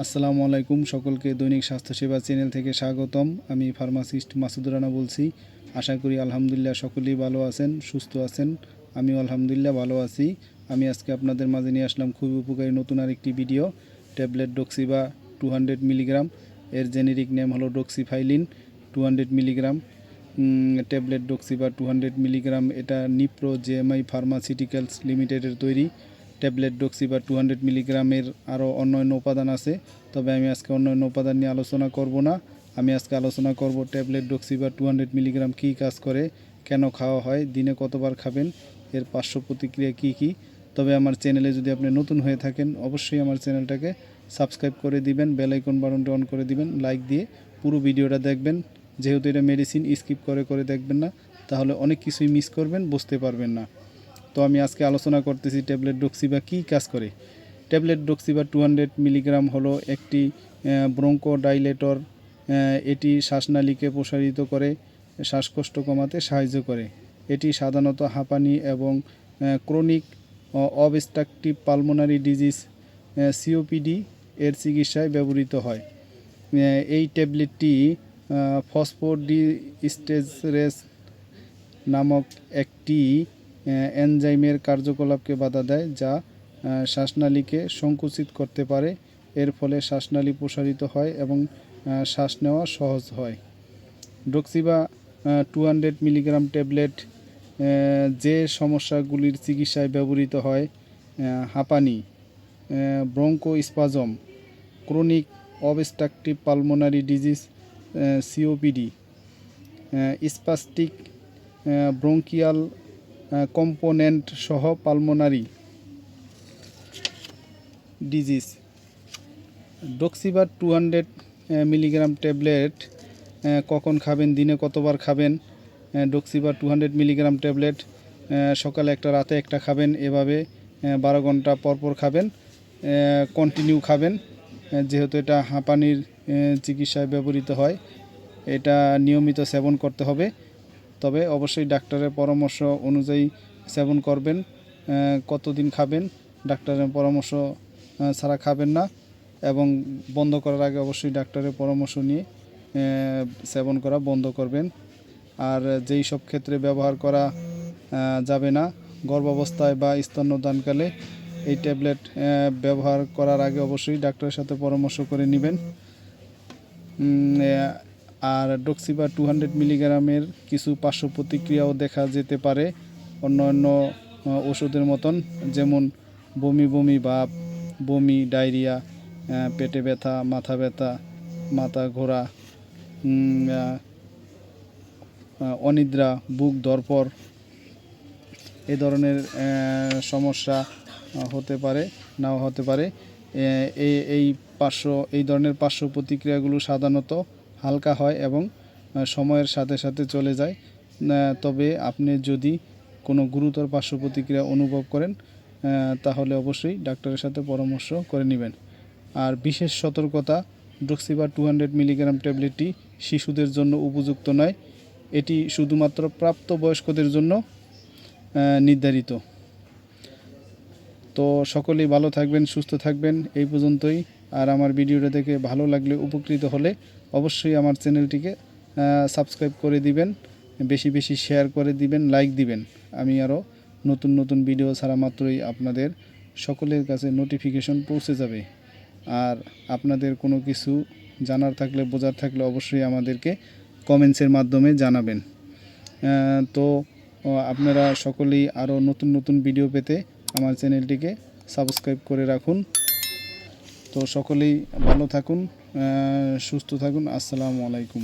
আসসালামু আলাইকুম সকলকে দৈনিক স্বাস্থ্যসেবা চ্যানেল থেকে স্বাগতম। আমি ফার্মাসিস্ট মাসুদুর রানা বলছি। আশা করি আলহামদুলিল্লাহ সকলেই ভালো আছেন, সুস্থ আছেন। আমিও আলহামদুলিল্লাহ ভালো আছি। আমি আজকে আপনাদের মাঝে নিয়ে আসলাম খুবই উপকারী নতুন আরেকটি ভিডিও। ট্যাবলেট ডক্সিবা 200 মিলিগ্রাম, এর জেনেরিক নেম হলো ডক্সিফাইলিন 200 মিলিগ্রাম। ট্যাবলেট ডক্সিবা 200 মিলিগ্রাম, এটা নিপ্রো জেএমআই ফার্মাসিউটিক্যালস লিমিটেডের তৈরি। ট্যাবলেট ডক্সিবা 200 মিলিগ্রামের আরও অন্যান্য উপাদান আছে, তবে আমি আজকে অন্যান্য উপাদান নিয়ে আলোচনা করব না। আমি আজকে আলোচনা করব ট্যাবলেট ডক্সিবা 200 মিলিগ্রাম কী কাজ করে, কেন খাওয়া হয়, দিনে কতবার খাবেন, এর পার্শ্ব প্রতিক্রিয়া কী কী। তবে আমার চ্যানেলে যদি আপনি নতুন হয়ে থাকেন অবশ্যই আমার চ্যানেলটাকে সাবস্ক্রাইব করে দিবেন, বেল আইকন বাটনটা অন করে দিবেন, লাইক দিয়ে পুরো ভিডিওটা দেখবেন। যেহেতু এটা মেডিসিন, স্কিপ করে করে দেখবেন না, তাহলে অনেক কিছুই মিস করবেন, বুঝতে পারবেন না। তো আমি আজকে আলোচনা করতেছি ট্যাবলেট ডক্সিবা কী কাজ করে। ট্যাবলেট ডক্সিবা 200 মিলিগ্রাম হলো একটি ব্রঙ্কোডাইলেটর। এটি শ্বাসনালীকে প্রসারিত করে, শ্বাসকষ্ট কমাতে সাহায্য করে। এটি সাধারণত হাঁপানি এবং chronic obstructive pulmonary disease COPD এর চিকিৎসায় ব্যবহৃত হয়। এই ট্যাবলেটটি ফসফোডিএস্টারেজ নামক একটি এনজাইমের কার্যকলাপকে বাধা দেয়, যা শ্বাসনালীকে সংকুচিত করতে পারে। এর ফলে শ্বাসনালী প্রসারিত হয় এবং শ্বাস নেওয়া সহজ হয়। ডক্সিবা 200 মিলিগ্রাম ট্যাবলেট যে সমস্যাগুলির চিকিৎসায় ব্যবহৃত হয়: হাঁপানি, bronchospasm, chronic obstructive pulmonary disease COPD, spastic bronchial component সহ পালমোনারি ডিজিজ। ডক্সিবা 200 মিলিগ্রাম ট্যাবলেট কখন খাবেন, দিনে কতবার খাবেন। ডক্সিবা 200 মিলিগ্রাম ট্যাবলেট সকালে একটা, রাতে একটা খাবেন। এভাবে 12 ঘন্টা পরপর খাবেন, কন্টিনিউ খাবেন। যেহেতু এটা হাঁপানির চিকিৎসায় ব্যবহৃত হয়, এটা নিয়মিত সেবন করতে হবে। তবে অবশ্যই ডাক্তারের পরামর্শ অনুযায়ী সেবন করবেন। কতদিন খাবেন, ডাক্তারের পরামর্শ ছাড়া খাবেন না, এবং বন্ধ করার আগে অবশ্যই ডাক্তারের পরামর্শ নিয়ে সেবন করা বন্ধ করবেন। আর যেই সব ক্ষেত্রে ব্যবহার করা যাবে না, গর্ভাবস্থায় বা স্তন্যদানকালে এই ট্যাবলেট ব্যবহার করার আগে অবশ্যই ডাক্তারের সাথে পরামর্শ করে নেবেন। আর ডক্সিবা 200 মিলিগ্রামের কিছু পার্শ্ব প্রতিক্রিয়াও দেখা যেতে পারে অন্যান্য ওষুধের মতন, যেমন বমি বমি ভাব, বমি, ডায়রিয়া, পেটে ব্যথা, মাথা ঘোরা, অনিদ্রা, বুক ধড়ফড়, এ ধরনের সমস্যা হতে পারে, নাও হতে পারে। এই ধরনের পার্শ্ব প্রতিক্রিয়াগুলো সাধারণত হালকা হয় এবং সময়ের সাথে সাথে চলে যায়। তবে আপনি যদি কোনো গুরুতর পার্শ্ব প্রতিক্রিয়া অনুভব করেন তাহলে অবশ্যই ডাক্তারের সাথে পরামর্শ করে নেবেন। আর বিশেষ সতর্কতা: ডক্সিবা 200 মিলিগ্রাম ট্যাবলেটটি শিশুদের জন্য উপযুক্ত নয়। এটি শুধুমাত্র প্রাপ্তবয়স্কদের জন্য নির্ধারিত। তো সকলেই ভালো থাকবেন, সুস্থ থাকবেন। এই পর্যন্তই। আর আমার ভিডিওটা দেখে ভালো লাগলে, উপকৃত হলে অবশ্যই আমার চ্যানেলটিকে সাবস্ক্রাইব করে দিবেন, বেশি বেশি শেয়ার করে দিবেন, লাইক দিবেন। আমি আরও নতুন নতুন ভিডিও ছাড়া মাত্রই আপনাদের সকলের কাছে নোটিফিকেশন পৌঁছে যাবে। আর আপনাদের কোনো কিছু জানার থাকলে, বোঝার থাকলে অবশ্যই আমাদেরকে কমেন্টসের মাধ্যমে জানাবেন। তো আপনারা সকলেই আরও নতুন নতুন ভিডিও পেতে আমার চ্যানেলটিকে সাবস্ক্রাইব করে রাখুন। তো সকলেই ভালো থাকুন, সুস্থ থাকুন। আসসালামু আলাইকুম।